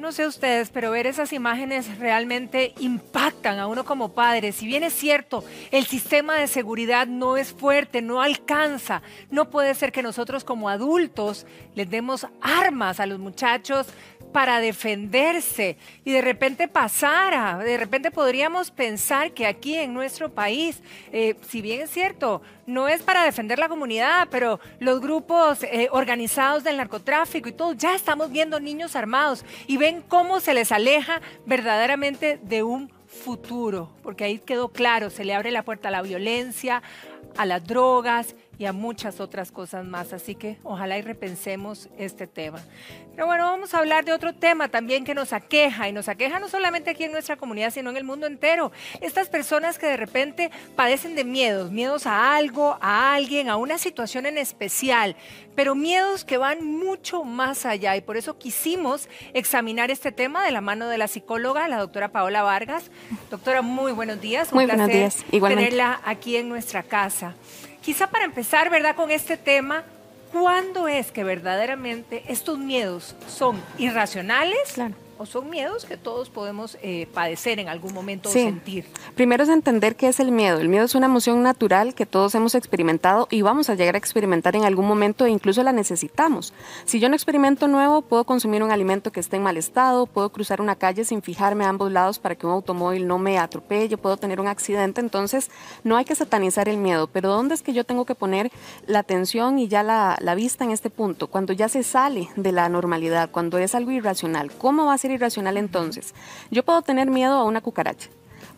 no sé ustedes, pero ver esas imágenes realmente impactan a uno como padre. Si bien es cierto, el sistema de seguridad no es fuerte, no alcanza, no puede ser que nosotros como adultos les demos armas a los muchachos para defenderse y de repente pasara, de repente podríamos pensar que aquí en nuestro país, si bien es cierto, no es para defender la comunidad, pero los grupos organizados del narcotráfico y todo, ya estamos viendo niños armados y ven cómo se les aleja verdaderamente de un futuro, porque ahí quedó claro, se le abre la puerta a la violencia, a las drogas y a muchas otras cosas más, así que ojalá y repensemos este tema. Pero bueno, vamos a hablar de otro tema también que nos aqueja, y nos aqueja no solamente aquí en nuestra comunidad, sino en el mundo entero. Estas personas que de repente padecen de miedos, miedos a algo, a alguien, a una situación en especial, pero miedos que van mucho más allá, y por eso quisimos examinar este tema de la mano de la psicóloga, la doctora Paola Vargas. Doctora, muy buenos días. Muy buenos días, igualmente. Tenerla aquí en nuestra casa. Quizá para empezar, ¿verdad?, con este tema, ¿cuándo es que verdaderamente estos miedos son irracionales? Claro. ¿O son miedos que todos podemos padecer en algún momento o Sí. sentir? Primero es entender qué es el miedo. El miedo es una emoción natural que todos hemos experimentado y vamos a llegar a experimentar en algún momento e incluso la necesitamos. Si yo no experimento nuevo, puedo consumir un alimento que esté en mal estado, puedo cruzar una calle sin fijarme a ambos lados para que un automóvil no me atropelle, puedo tener un accidente. Entonces no hay que satanizar el miedo, pero ¿dónde es que yo tengo que poner la atención y ya la vista en este punto? Cuando ya se sale de la normalidad, cuando es algo irracional. ¿Cómo va a ser irracional entonces? Yo puedo tener miedo a una cucaracha.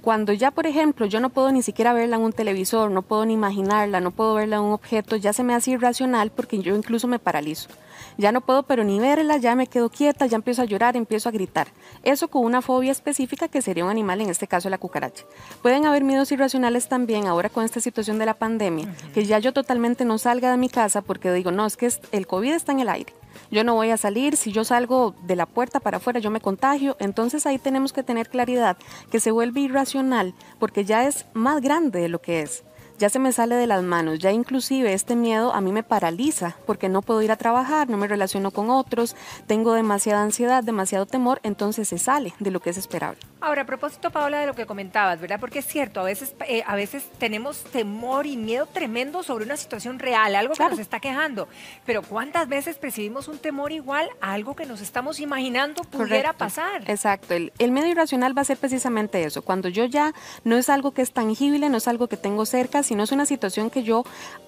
Cuando ya, por ejemplo, yo no puedo ni siquiera verla en un televisor, no puedo ni imaginarla, no puedo verla en un objeto, ya se me hace irracional porque yo incluso me paralizo. Ya no puedo pero ni verla, ya me quedo quieta, ya empiezo a llorar, empiezo a gritar. Eso con una fobia específica que sería un animal, en este caso la cucaracha. Pueden haber miedos irracionales también ahora con esta situación de la pandemia, que ya yo totalmente no salga de mi casa porque digo, no, es que el COVID está en el aire. Yo no voy a salir, si yo salgo de la puerta para afuera yo me contagio, entonces ahí tenemos que tener claridad que se vuelve irracional porque ya es más grande de lo que es. Ya se me sale de las manos, ya inclusive este miedo a mí me paraliza porque no puedo ir a trabajar, no me relaciono con otros, tengo demasiada ansiedad, demasiado temor, entonces se sale de lo que es esperable. Ahora, a propósito, Paola, de lo que comentabas, ¿verdad? Porque es cierto, a veces tenemos temor y miedo tremendo sobre una situación real, algo que nos está quejando, pero ¿cuántas veces percibimos un temor igual a algo que nos estamos imaginando pudiera pasar? Exacto, el miedo irracional va a ser precisamente eso, cuando yo ya no es algo que es tangible, no es algo que tengo cerca, sino es una situación que yo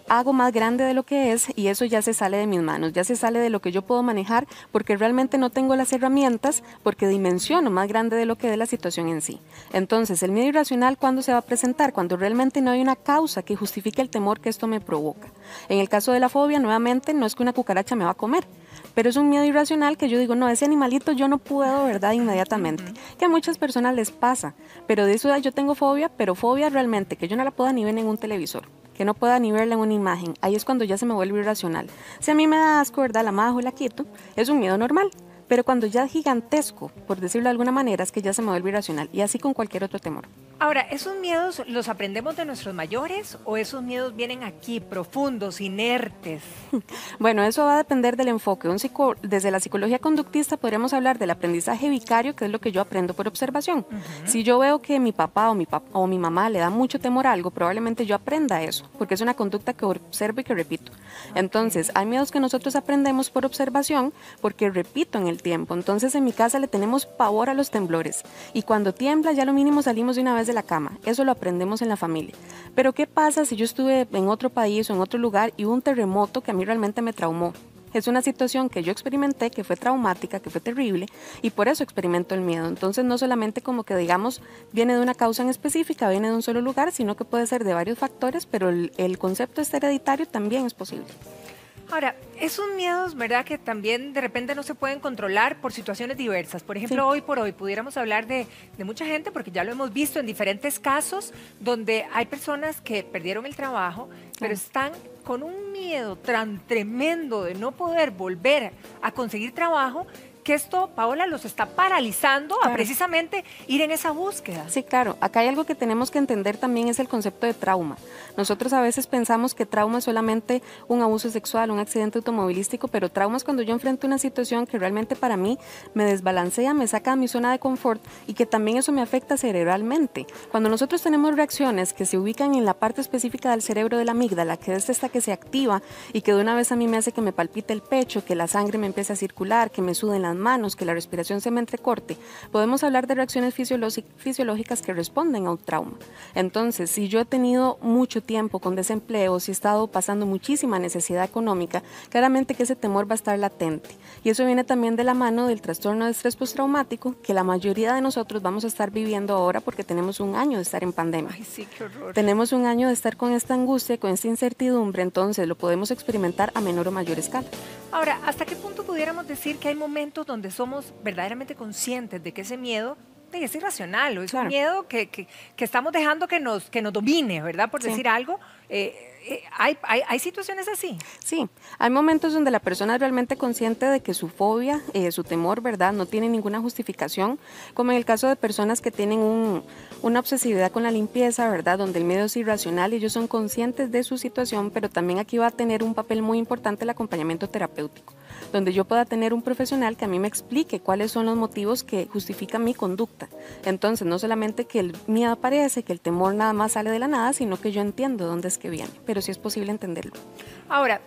hago más grande de lo que es y eso ya se sale de mis manos, ya se sale de lo que yo puedo manejar porque realmente no tengo las herramientas, porque dimensiono más grande de lo que es la situación en sí. Entonces, el miedo irracional, ¿cuándo se va a presentar? Cuando realmente no hay una causa que justifique el temor que esto me provoca. En el caso de la fobia, nuevamente, no es que una cucaracha me va a comer, pero es un miedo irracional que yo digo, no, ese animalito yo no puedo, ¿verdad? Inmediatamente. Que a muchas personas les pasa, pero de eso yo tengo fobia, pero fobia realmente que yo no la pueda ni ver en un televisor, que no pueda ni verla en una imagen, ahí es cuando ya se me vuelve irracional. Si a mí me da asco, ¿verdad? La majo y la quito, es un miedo normal. Pero cuando ya es gigantesco, por decirlo de alguna manera, es que ya se me vuelve irracional. Y así con cualquier otro temor. Ahora, ¿esos miedos los aprendemos de nuestros mayores o esos miedos vienen aquí, profundos, inertes? Bueno, eso va a depender del enfoque. Desde la psicología conductista podríamos hablar del aprendizaje vicario, que es lo que yo aprendo por observación. Si yo veo que mi papá o mi mamá le da mucho temor a algo, probablemente yo aprenda eso, porque es una conducta que observo y que repito. Entonces, hay miedos que nosotros aprendemos por observación, porque repito en el tiempo. Entonces, en mi casa le tenemos pavor a los temblores. Y cuando tiembla, ya lo mínimo salimos de una vez de la cama. Eso lo aprendemos en la familia. Pero ¿qué pasa si yo estuve en otro país o en otro lugar y hubo un terremoto que a mí realmente me traumó? Es una situación que yo experimenté, que fue traumática, que fue terrible, y por eso experimento el miedo. Entonces no solamente como que digamos viene de una causa en específica, viene de un solo lugar, sino que puede ser de varios factores, pero el concepto hereditario también es posible. Ahora, esos miedos, ¿verdad?, que también de repente no se pueden controlar por situaciones diversas. Por ejemplo, hoy por hoy pudiéramos hablar de mucha gente, porque ya lo hemos visto en diferentes casos, donde hay personas que perdieron el trabajo, pero están con un miedo tan tremendo de no poder volver a conseguir trabajo, que esto, Paola, los está paralizando a precisamente ir en esa búsqueda. Sí, claro. Acá hay algo que tenemos que entender también, es el concepto de trauma. Nosotros a veces pensamos que trauma es solamente un abuso sexual, un accidente automovilístico, pero trauma es cuando yo enfrento una situación que realmente para mí me desbalancea, me saca de mi zona de confort y que también eso me afecta cerebralmente. Cuando nosotros tenemos reacciones que se ubican en la parte específica del cerebro de la amígdala, que es esta que se activa y que de una vez a mí me hace que me palpite el pecho, que la sangre me empiece a circular, que me suden las manos, que la respiración se me entrecorte, podemos hablar de reacciones fisiológicas que responden a un trauma. Entonces, si yo he tenido mucho tiempo con desempleo, si he estado pasando muchísima necesidad económica, claramente que ese temor va a estar latente. Y eso viene también de la mano del trastorno de estrés postraumático, que la mayoría de nosotros vamos a estar viviendo ahora porque tenemos un año de estar en pandemia. Ay, sí, qué horror. Tenemos un año de estar con esta angustia, con esta incertidumbre, entonces lo podemos experimentar a menor o mayor escala. Ahora, ¿hasta qué punto pudiéramos decir que hay momentos donde somos verdaderamente conscientes de que ese miedo es irracional o es un miedo que estamos dejando que nos domine, ¿verdad? Por decir algo. ¿Hay situaciones así? Sí, hay momentos donde la persona es realmente consciente de que su fobia, su temor, ¿verdad?, no tiene ninguna justificación, como en el caso de personas que tienen una obsesividad con la limpieza, ¿verdad?, donde el miedo es irracional y ellos son conscientes de su situación, pero también aquí va a tener un papel muy importante el acompañamiento terapéutico, donde yo pueda tener un profesional que a mí me explique cuáles son los motivos que justifican mi conducta. Entonces, no solamente que el miedo aparece, que el temor nada más sale de la nada, sino que yo entiendo de dónde es que viene, pero sí es posible entenderlo. Ahora,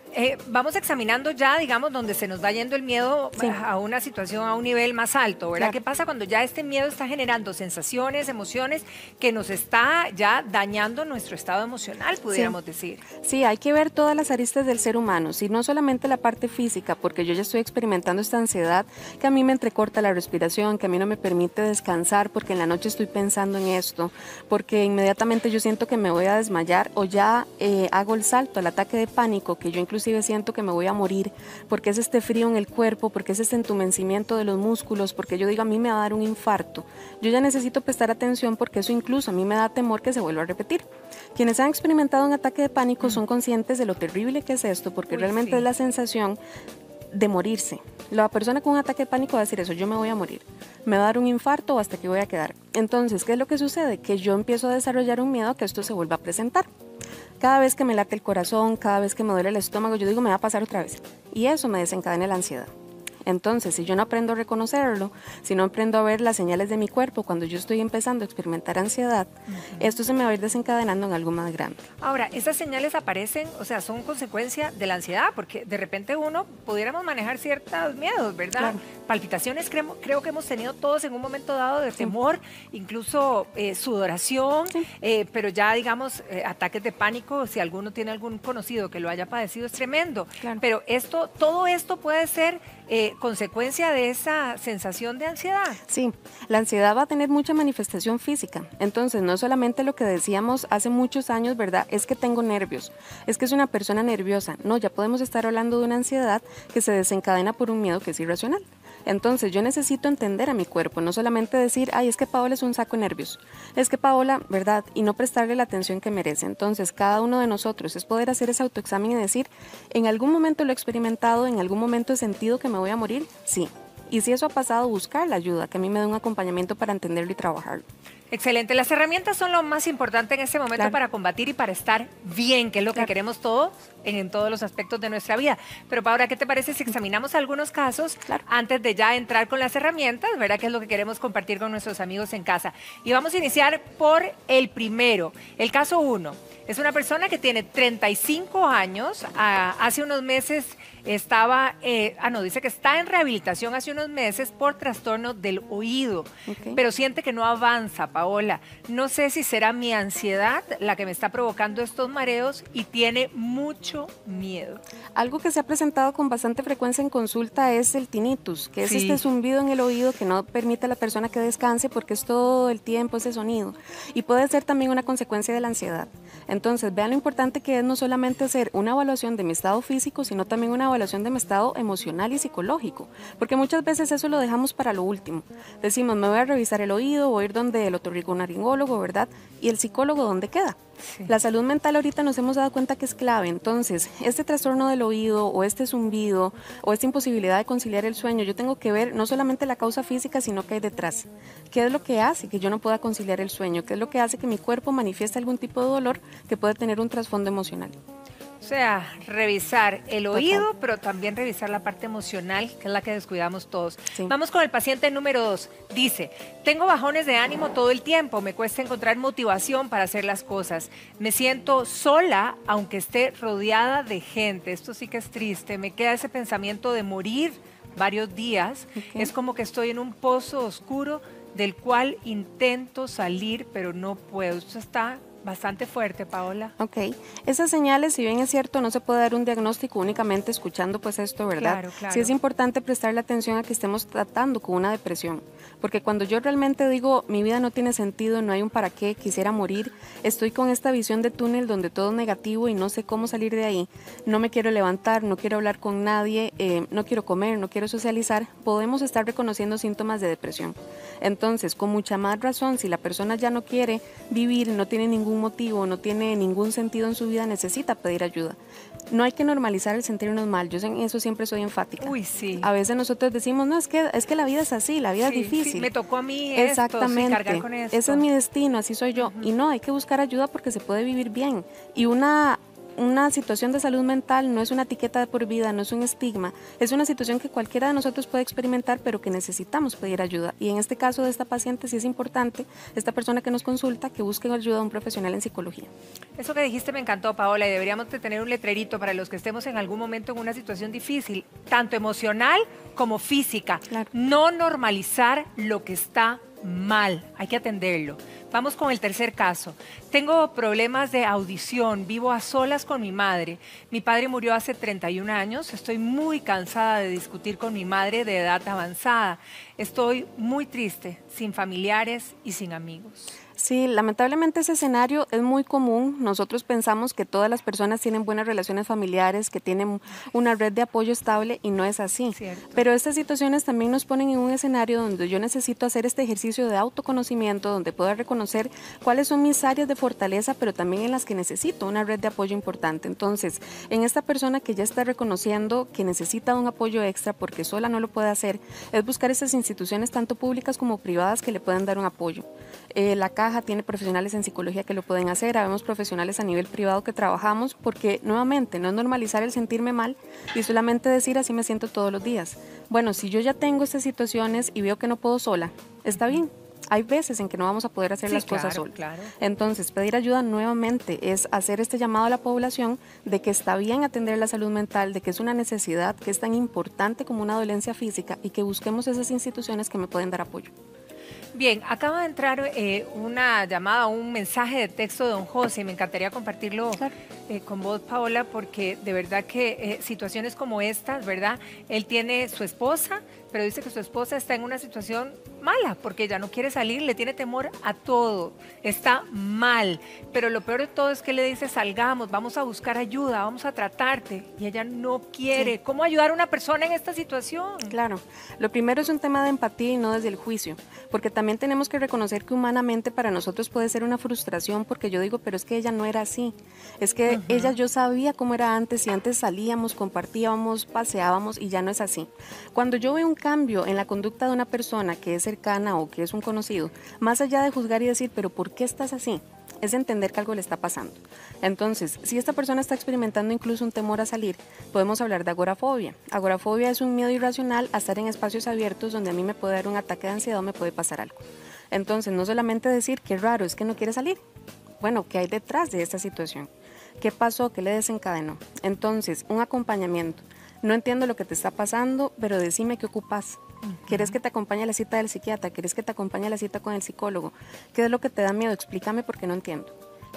vamos examinando ya, digamos, donde se nos va yendo el miedo a una situación, a un nivel más alto, ¿verdad? ¿Qué pasa cuando ya este miedo está generando sensaciones, emociones que nos está ya dañando nuestro estado emocional, pudiéramos decir? Sí, hay que ver todas las aristas del ser humano, sí, no solamente la parte física, porque yo ya estoy experimentando esta ansiedad que a mí me entrecorta la respiración, que a mí no me permite descansar porque en la noche estoy pensando en esto, porque inmediatamente yo siento que me voy a desmayar o ya hago el salto al ataque de pánico, que yo inclusive siento que me voy a morir, porque es este frío en el cuerpo, porque es este entumecimiento de los músculos, porque yo digo a mí me va a dar un infarto. Yo ya necesito prestar atención porque eso incluso a mí me da temor que se vuelva a repetir. Quienes han experimentado un ataque de pánico son conscientes de lo terrible que es esto, porque realmente es la sensación de morirse. La persona con un ataque de pánico va a decir eso, yo me voy a morir, me va a dar un infarto o hasta que voy a quedar. Entonces, ¿qué es lo que sucede? Que yo empiezo a desarrollar un miedo a que esto se vuelva a presentar. Cada vez que me late el corazón, cada vez que me duele el estómago, yo digo me va a pasar otra vez. Y eso me desencadena la ansiedad. Entonces, si yo no aprendo a reconocerlo, si no aprendo a ver las señales de mi cuerpo cuando yo estoy empezando a experimentar ansiedad, esto se me va a ir desencadenando en algo más grande. Ahora, esas señales aparecen, o sea, son consecuencia de la ansiedad, porque de repente uno pudiéramos manejar ciertos miedos, ¿verdad? Claro. Palpitaciones creo que hemos tenido todos en un momento dado de temor, incluso sudoración, pero ya digamos ataques de pánico, si alguno tiene algún conocido que lo haya padecido, es tremendo. Claro. Pero todo esto puede ser consecuencia de esa sensación de ansiedad. Sí, la ansiedad va a tener mucha manifestación física. Entonces, no solamente lo que decíamos hace muchos años, ¿verdad? Es que tengo nervios, es que es una persona nerviosa. No, ya podemos estar hablando de una ansiedad que se desencadena por un miedo que es irracional. Entonces, yo necesito entender a mi cuerpo, no solamente decir, ay, es que Paola es un saco de nervios, es que Paola, ¿verdad? Y no prestarle la atención que merece. Entonces, cada uno de nosotros es poder hacer ese autoexamen y decir, ¿en algún momento lo he experimentado? ¿En algún momento he sentido que me voy a morir? Sí. Y si eso ha pasado, buscar la ayuda, que a mí me dé un acompañamiento para entenderlo y trabajarlo. Excelente. Las herramientas son lo más importante en este momento para combatir y para estar bien, que es lo que queremos todos en todos los aspectos de nuestra vida. Pero Paola, ¿qué te parece si examinamos algunos casos antes de ya entrar con las herramientas, ¿verdad? Que es lo que queremos compartir con nuestros amigos en casa. Y vamos a iniciar por el primero, el caso 1. Es una persona que tiene 35 años, hace unos meses dice que está en rehabilitación hace unos meses por trastorno del oído, pero siente que no avanza, Paola. No sé si será mi ansiedad la que me está provocando estos mareos y tiene mucho miedo. Algo que se ha presentado con bastante frecuencia en consulta es el tinnitus, que es este zumbido en el oído que no permite a la persona que descanse porque es todo el tiempo ese sonido y puede ser también una consecuencia de la ansiedad. Entonces, vean lo importante que es no solamente hacer una evaluación de mi estado físico, sino también una evaluación de mi estado emocional y psicológico, porque muchas veces eso lo dejamos para lo último. Decimos, me voy a revisar el oído, voy a ir donde el otorrinolaringólogo, ¿verdad? ¿Y el psicólogo dónde queda? Sí. La salud mental ahorita nos hemos dado cuenta que es clave. Entonces, este trastorno del oído o este zumbido o esta imposibilidad de conciliar el sueño, yo tengo que ver no solamente la causa física, sino qué hay detrás. ¿Qué es lo que hace que yo no pueda conciliar el sueño? ¿Qué es lo que hace que mi cuerpo manifieste algún tipo de dolor que puede tener un trasfondo emocional? O sea, revisar el Total. oído, pero también revisar la parte emocional, que es la que descuidamos todos. Sí. Vamos con el paciente número 2. Dice, tengo bajones de ánimo todo el tiempo, me cuesta encontrar motivación para hacer las cosas. Me siento sola, aunque esté rodeada de gente. Esto sí que es triste. Me queda ese pensamiento de morir varios días. Okay. Es como que estoy en un pozo oscuro del cual intento salir, pero no puedo. Esto está bastante fuerte, Paola. Ok, esas señales, si bien es cierto, no se puede dar un diagnóstico únicamente escuchando pues esto, ¿verdad? Claro, claro. Sí es importante prestarle atención a que estemos tratando con una depresión, porque cuando yo realmente digo, mi vida no tiene sentido, no hay un para qué, quisiera morir, estoy con esta visión de túnel donde todo es negativo y no sé cómo salir de ahí, no me quiero levantar, no quiero hablar con nadie, no quiero comer, no quiero socializar, podemos estar reconociendo síntomas de depresión. Entonces, con mucha más razón, si la persona ya no quiere vivir, no tiene ningún motivo, no tiene ningún sentido en su vida, necesita pedir ayuda. No hay que normalizar el sentirnos mal, yo en eso siempre soy enfática. Uy, sí. A veces nosotros decimos, no, es que la vida es así, la vida Sí, es difícil. sí, me tocó a mí Exactamente, esto, sí, cargar con esto. ese es mi destino, así soy yo. Y no, hay que buscar ayuda porque se puede vivir bien. Y una situación de salud mental no es una etiqueta de por vida, no es un estigma, es una situación que cualquiera de nosotros puede experimentar, pero que necesitamos pedir ayuda. Y en este caso de esta paciente sí es importante, esta persona que nos consulta, que busque ayuda de un profesional en psicología. Eso que dijiste me encantó, Paola, y deberíamos de tener un letrerito para los que estemos en algún momento en una situación difícil, tanto emocional como física. Claro. No normalizar lo que está mal, hay que atenderlo. Vamos con el tercer caso. Tengo problemas de audición, vivo a solas con mi madre. Mi padre murió hace 31 años, estoy muy cansada de discutir con mi madre de edad avanzada. Estoy muy triste, sin familiares y sin amigos. Sí, lamentablemente ese escenario es muy común. Nosotros pensamos que todas las personas tienen buenas relaciones familiares, que tienen una red de apoyo estable y no es así. Cierto. Pero estas situaciones también nos ponen en un escenario donde yo necesito hacer este ejercicio de autoconocimiento, donde pueda reconocer cuáles son mis áreas de fortaleza, pero también en las que necesito una red de apoyo importante. Entonces, en esta persona que ya está reconociendo que necesita un apoyo extra porque sola no lo puede hacer, es buscar esas instituciones tanto públicas como privadas que le puedan dar un apoyo. La Caja tiene profesionales en psicología que lo pueden hacer, habemos profesionales a nivel privado que trabajamos porque nuevamente no es normalizar el sentirme mal y solamente decir así me siento todos los días. Bueno, si yo ya tengo estas situaciones y veo que no puedo sola, está bien. Hay veces en que no vamos a poder hacer las cosas solas. Claro. Entonces, pedir ayuda nuevamente es hacer este llamado a la población de que está bien atender la salud mental, de que es una necesidad que es tan importante como una dolencia física y que busquemos esas instituciones que me pueden dar apoyo. Bien, acaba de entrar una llamada, un mensaje de texto de don José. Me encantaría compartirlo Claro. Con vos, Paola, porque de verdad que situaciones como estas, ¿verdad? Él tiene su esposa, pero dice que su esposa está en una situación mala, porque ella no quiere salir, le tiene temor a todo, está mal. Pero lo peor de todo es que le dice, salgamos, vamos a buscar ayuda, vamos a tratarte, y ella no quiere. Sí. ¿Cómo ayudar a una persona en esta situación? Claro, lo primero es un tema de empatía y no desde el juicio, porque también tenemos que reconocer que humanamente para nosotros puede ser una frustración, porque yo digo, pero es que ella no era así, es que ella, yo sabía cómo era antes y antes salíamos, compartíamos, paseábamos y ya no es así. Cuando yo veo un cambio en la conducta de una persona que es cercana o que es un conocido, más allá de juzgar y decir, pero ¿por qué estás así?, es entender que algo le está pasando. Entonces, si esta persona está experimentando incluso un temor a salir, podemos hablar de agorafobia. Agorafobia es un miedo irracional a estar en espacios abiertos donde a mí me puede dar un ataque de ansiedad o me puede pasar algo. Entonces, no solamente decir, qué raro, es que no quiere salir. Bueno, ¿qué hay detrás de esta situación? ¿Qué pasó? ¿Qué le desencadenó? Entonces, un acompañamiento. No entiendo lo que te está pasando, pero decime qué ocupas. ¿Quieres que te acompañe a la cita del psiquiatra? ¿Quieres que te acompañe a la cita con el psicólogo? ¿Qué es lo que te da miedo? Explícame porque no entiendo.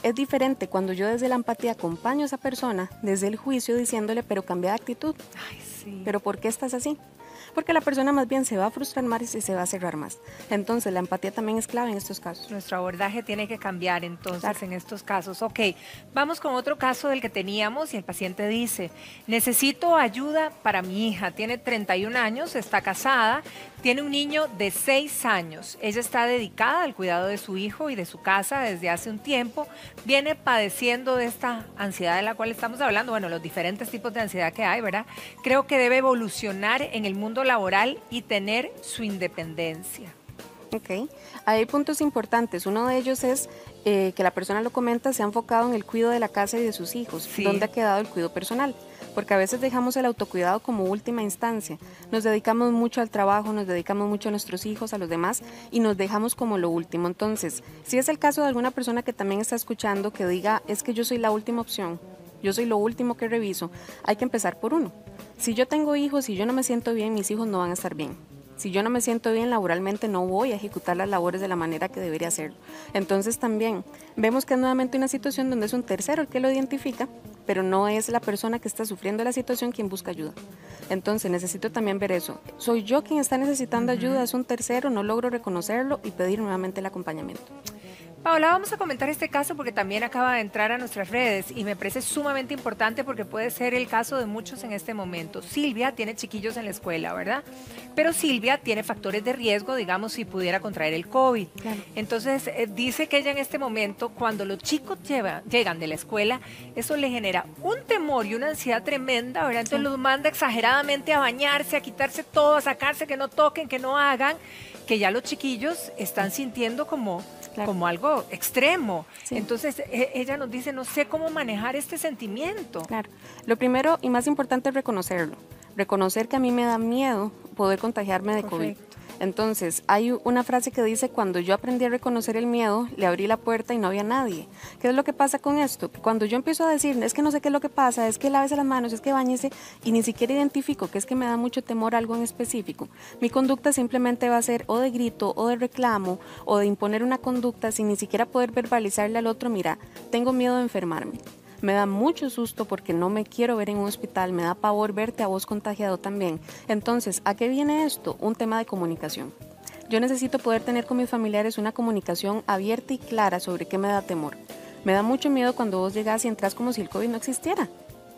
Es diferente cuando yo desde la empatía acompaño a esa persona, desde el juicio diciéndole, pero cambia de actitud. Ay, sí. ¿Pero por qué estás así? porque la persona más bien se va a frustrar más y se va a cerrar más. Entonces, la empatía también es clave en estos casos. Nuestro abordaje tiene que cambiar entonces Claro. en estos casos. Ok, vamos con otro caso del que teníamos y el paciente dice, necesito ayuda para mi hija, tiene 31 años, está casada, tiene un niño de 6 años. Ella está dedicada al cuidado de su hijo y de su casa desde hace un tiempo. Viene padeciendo de esta ansiedad de la cual estamos hablando, bueno, los diferentes tipos de ansiedad que hay, ¿verdad? Creo que debe evolucionar en el mundo laboral y tener su independencia. Ok, hay puntos importantes. Uno de ellos es que la persona lo comenta, se ha enfocado en el cuidado de la casa y de sus hijos. Sí. ¿Dónde ha quedado el cuidado personal? Porque a veces dejamos el autocuidado como última instancia. Nos dedicamos mucho al trabajo, nos dedicamos mucho a nuestros hijos, a los demás, y nos dejamos como lo último. Entonces, si es el caso de alguna persona que también está escuchando, que diga, es que yo soy la última opción, yo soy lo último que reviso, hay que empezar por uno. Si yo tengo hijos y yo no me siento bien, mis hijos no van a estar bien. Si yo no me siento bien laboralmente, no voy a ejecutar las labores de la manera que debería hacerlo. Entonces también vemos que es nuevamente una situación donde es un tercero el que lo identifica, pero no es la persona que está sufriendo la situación quien busca ayuda. Entonces necesito también ver eso. Soy yo quien está necesitando ayuda, es un tercero, no logro reconocerlo y pedir nuevamente el acompañamiento. Paola, vamos a comentar este caso porque también acaba de entrar a nuestras redes y me parece sumamente importante porque puede ser el caso de muchos en este momento. Silvia tiene chiquillos en la escuela, ¿verdad? Pero Silvia tiene factores de riesgo, digamos, si pudiera contraer el COVID. Claro. Entonces, dice que ella en este momento, cuando los chicos llegan de la escuela, eso le genera un temor y una ansiedad tremenda, ¿verdad? Entonces los manda exageradamente a bañarse, a quitarse todo, a sacarse, que no toquen, que no hagan, que ya los chiquillos están sintiendo como algo extremo. Sí. Entonces, ella nos dice, no sé cómo manejar este sentimiento. Claro. Lo primero y más importante es reconocerlo. Reconocer que a mí me da miedo poder contagiarme de COVID. Entonces, hay una frase que dice, cuando yo aprendí a reconocer el miedo, le abrí la puerta y no había nadie. ¿Qué es lo que pasa con esto? Que cuando yo empiezo a decir, es que no sé qué es lo que pasa, es que lávese las manos, es que báñese, y ni siquiera identifico que es que me da mucho temor a algo en específico, mi conducta simplemente va a ser o de grito, o de reclamo, o de imponer una conducta sin ni siquiera poder verbalizarle al otro, mira, tengo miedo de enfermarme. Me da mucho susto porque no me quiero ver en un hospital, me da pavor verte a vos contagiado también. Entonces, ¿a qué viene esto? Un tema de comunicación. Yo necesito poder tener con mis familiares una comunicación abierta y clara sobre qué me da temor. Me da mucho miedo cuando vos llegás y entras como si el COVID no existiera.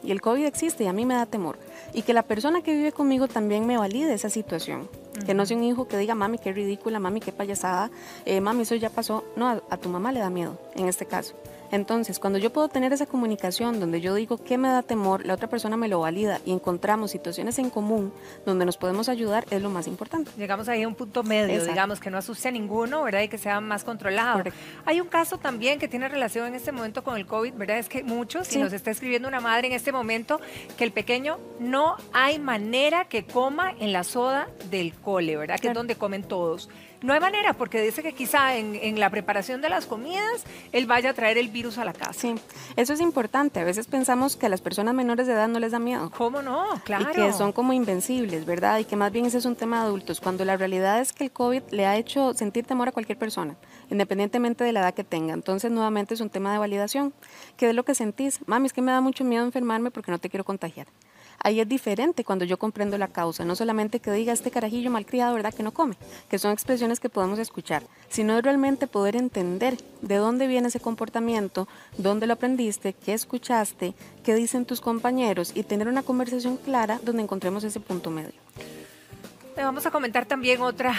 Y el COVID existe y a mí me da temor. Y que la persona que vive conmigo también me valide esa situación. Que no sea un hijo que diga, mami, qué ridícula, mami, qué payasada, mami, eso ya pasó. No, a tu mamá le da miedo en este caso. Entonces, cuando yo puedo tener esa comunicación donde yo digo qué me da temor, la otra persona me lo valida y encontramos situaciones en común donde nos podemos ayudar, es lo más importante. Llegamos ahí a un punto medio, exacto, digamos, que no asuste a ninguno, ¿verdad? Y que sea más controlado. Correcto. Hay un caso también que tiene relación en este momento con el COVID, ¿verdad? Es que muchos, sí, y nos está escribiendo una madre en este momento, que el pequeño no hay manera que coma en la soda del cole, ¿verdad? Que claro, es donde comen todos. No hay manera, porque dice que quizá en la preparación de las comidas él vaya a traer el virus a la casa. Sí, eso es importante. A veces pensamos que a las personas menores de edad no les da miedo. ¿Cómo no? Claro. Y que son como invencibles, ¿verdad? Y que más bien ese es un tema de adultos, cuando la realidad es que el COVID le ha hecho sentir temor a cualquier persona, independientemente de la edad que tenga. Entonces, nuevamente es un tema de validación. ¿Qué es lo que sentís? Mami, es que me da mucho miedo enfermarme porque no te quiero contagiar. Ahí es diferente cuando yo comprendo la causa, no solamente que diga este carajillo malcriado, ¿verdad?, que no come, que son expresiones que podemos escuchar, sino realmente poder entender de dónde viene ese comportamiento, dónde lo aprendiste, qué escuchaste, qué dicen tus compañeros y tener una conversación clara donde encontremos ese punto medio. Vamos a comentar también otra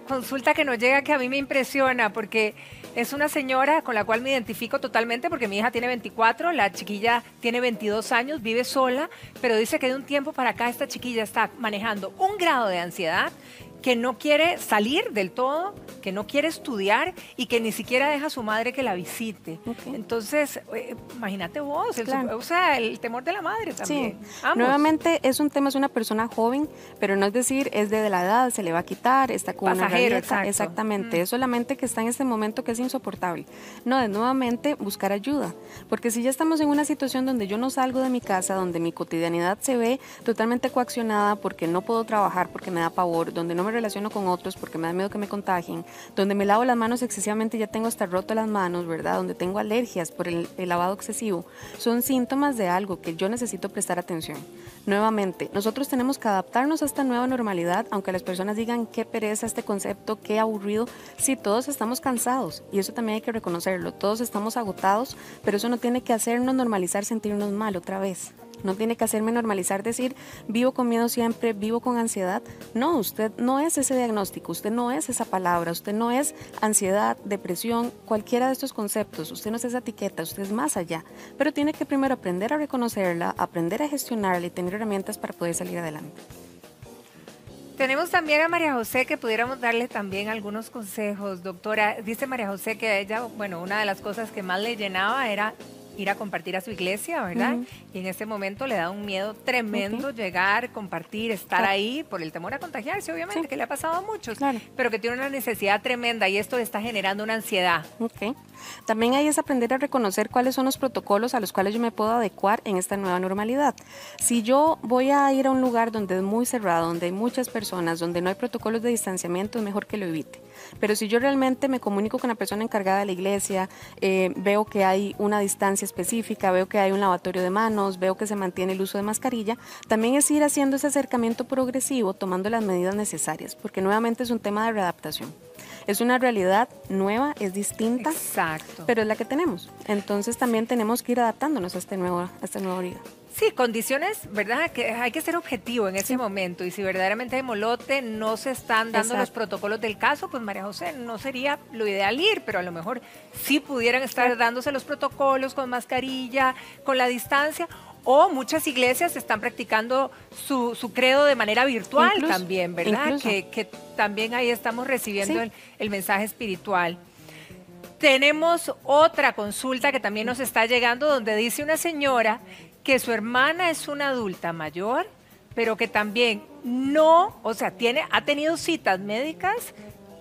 consulta que nos llega que a mí me impresiona porque es una señora con la cual me identifico totalmente porque mi hija tiene 24, la chiquilla tiene 22 años, vive sola, pero dice que de un tiempo para acá esta chiquilla está manejando un grado de ansiedad, que no quiere salir del todo, que no quiere estudiar y que ni siquiera deja a su madre que la visite. Okay. Entonces, imagínate vos, claro, el temor de la madre también. Sí. Nuevamente es un tema, es una persona joven, pero no es decir, es de la edad, se le va a quitar, está con pasajero, una rabieta. Exactamente, es solamente que está en este momento que es insoportable. No, es nuevamente buscar ayuda, porque si ya estamos en una situación donde yo no salgo de mi casa, donde mi cotidianidad se ve totalmente coaccionada porque no puedo trabajar, porque me da pavor, donde no me relaciono con otros porque me da miedo que me contagien, donde me lavo las manos excesivamente, ya tengo hasta roto las manos, ¿verdad? Donde tengo alergias por el lavado excesivo, son síntomas de algo que yo necesito prestar atención. Nuevamente, nosotros tenemos que adaptarnos a esta nueva normalidad, aunque las personas digan qué pereza este concepto, qué aburrido. Sí, todos estamos cansados y eso también hay que reconocerlo, todos estamos agotados, pero eso no tiene que hacernos normalizar sentirnos mal otra vez. No tiene que hacerme normalizar decir, vivo con miedo siempre, vivo con ansiedad. No, usted no es ese diagnóstico, usted no es esa palabra, usted no es ansiedad, depresión, cualquiera de estos conceptos. Usted no es esa etiqueta, usted es más allá. Pero tiene que primero aprender a reconocerla, aprender a gestionarla y tener herramientas para poder salir adelante. Tenemos también a María José, que pudiéramos darle también algunos consejos. Doctora, dice María José que a ella, bueno, una de las cosas que más le llenaba era ir a compartir a su iglesia, ¿verdad? Y en este momento le da un miedo tremendo llegar, compartir, estar ahí por el temor a contagiarse, obviamente, que le ha pasado a muchos, pero que tiene una necesidad tremenda y esto le está generando una ansiedad. También ahí es aprender a reconocer cuáles son los protocolos a los cuales yo me puedo adecuar en esta nueva normalidad. Si yo voy a ir a un lugar donde es muy cerrado, donde hay muchas personas, donde no hay protocolos de distanciamiento, es mejor que lo evite. Pero si yo realmente me comunico con la persona encargada de la iglesia, veo que hay una distancia específica, veo que hay un lavatorio de manos, veo que se mantiene el uso de mascarilla, también es ir haciendo ese acercamiento progresivo, tomando las medidas necesarias, porque nuevamente es un tema de readaptación. Es una realidad nueva, es distinta, pero es la que tenemos. Entonces también tenemos que ir adaptándonos a esta nueva vida. Sí, condiciones, ¿verdad? Que hay que ser objetivo en ese momento y si verdaderamente de molote no se están dando los protocolos del caso, pues María José, no sería lo ideal ir, pero a lo mejor sí pudieran estar dándose los protocolos con mascarilla, con la distancia. O muchas iglesias están practicando su credo de manera virtual también, ¿verdad? Que también ahí estamos recibiendo el mensaje espiritual. Tenemos otra consulta que también nos está llegando donde dice una señora que su hermana es una adulta mayor, pero que también ha tenido citas médicas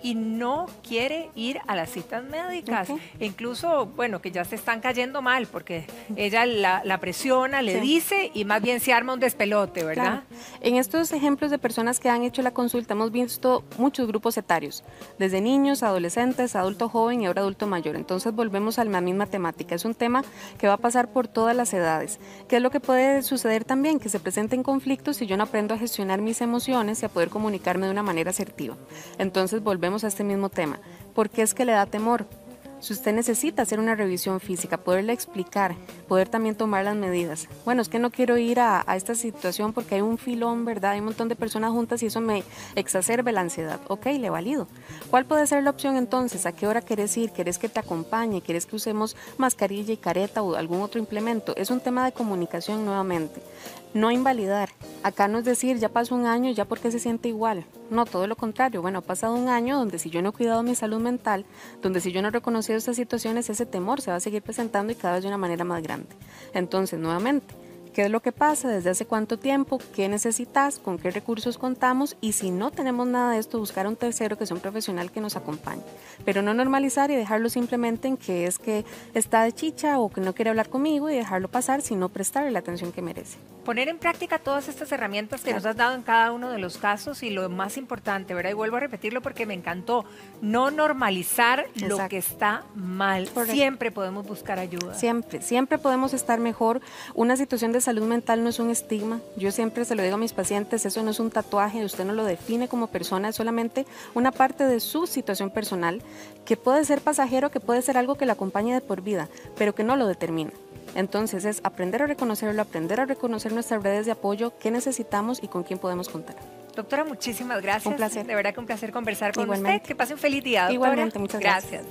y no quiere ir a las citas médicas. E incluso, bueno, que ya se están cayendo mal porque ella la presiona, le dice y más bien se arma un despelote, ¿verdad? En estos ejemplos de personas que han hecho la consulta hemos visto muchos grupos etarios, desde niños, adolescentes, adulto joven y ahora adulto mayor. Entonces volvemos a la misma temática. Es un tema que va a pasar por todas las edades. ¿Qué es lo que puede suceder también? Que se presenten conflictos si yo no aprendo a gestionar mis emociones y a poder comunicarme de una manera asertiva. Entonces volvemos a este mismo tema. ¿Por qué es que le da temor? Si usted necesita hacer una revisión física, poderle explicar, poder también tomar las medidas. Bueno, es que no quiero ir a esta situación porque hay un filón, ¿verdad? Hay un montón de personas juntas y eso me exacerbe la ansiedad. Ok, le valido. ¿Cuál puede ser la opción entonces? ¿A qué hora querés ir? ¿Querés que te acompañe? ¿Querés que usemos mascarilla y careta o algún otro implemento? Es un tema de comunicación nuevamente. No invalidar. Acá no es decir, ya pasó un año, ya porque se siente igual. No, todo lo contrario. Bueno, ha pasado un año donde si yo no he cuidado mi salud mental, donde si yo no he reconocido estas situaciones, ese temor se va a seguir presentando y cada vez de una manera más grande. Entonces, nuevamente, ¿qué es lo que pasa? ¿Desde hace cuánto tiempo? ¿Qué necesitas? ¿Con qué recursos contamos? Y si no tenemos nada de esto, buscar a un tercero que sea un profesional que nos acompañe. Pero no normalizar y dejarlo simplemente en que es que está de chicha o que no quiere hablar conmigo y dejarlo pasar, sino prestarle la atención que merece. Poner en práctica todas estas herramientas que nos has dado en cada uno de los casos y lo más importante, ¿verdad? Y vuelvo a repetirlo porque me encantó, no normalizar lo que está mal. Siempre podemos buscar ayuda. Siempre podemos estar mejor. Una situación de salud mental no es un estigma. Yo siempre se lo digo a mis pacientes, eso no es un tatuaje, usted no lo define como persona, es solamente una parte de su situación personal que puede ser pasajero, que puede ser algo que la acompañe de por vida, pero que no lo determina. Entonces es aprender a reconocerlo, aprender a reconocer nuestras redes de apoyo, qué necesitamos y con quién podemos contar. Doctora, muchísimas gracias. Un placer. De verdad que un placer conversar con usted. Que pase un feliz día, doctora. Igualmente, muchas gracias.